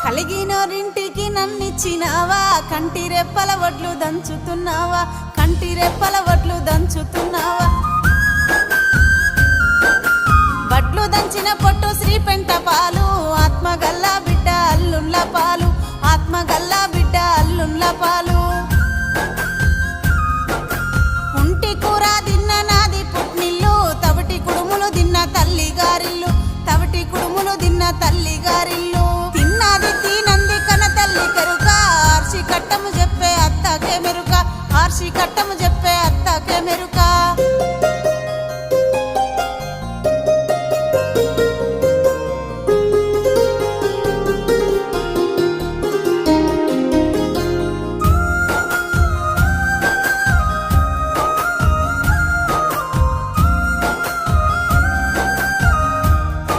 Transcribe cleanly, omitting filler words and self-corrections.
కలిగినోరింటికి నన్నిచ్చినావా, కంటి రెప్పల వడ్లు దంచుతున్నావా, కంటి రెప్పల వడ్లు దంచుతున్నావా. వడ్లు దంచిన పొట్టు శ్రీ పెంట పాలు, ఆత్మగల్లా బిడ్డ అల్లుండ్ల పాలు, ఆత్మగల్లా బిడ్డ అల్లుండ్ల పాలు. ఉంటి కూర తిన్న నాది పుట్నిల్లు, తవిటి కుడుములు తిన్న తల్లి గారిల్లు, తవిటి కుడుములు తిన్న తల్లి గారిల్లు. తిన్నది తినంది కన తల్లి కెరుక, ఆర్షి కట్టము చెప్పే అత్తకే మెరుక, ఆర్షి కట్టము చెప్పే అత్తకే మెరుక.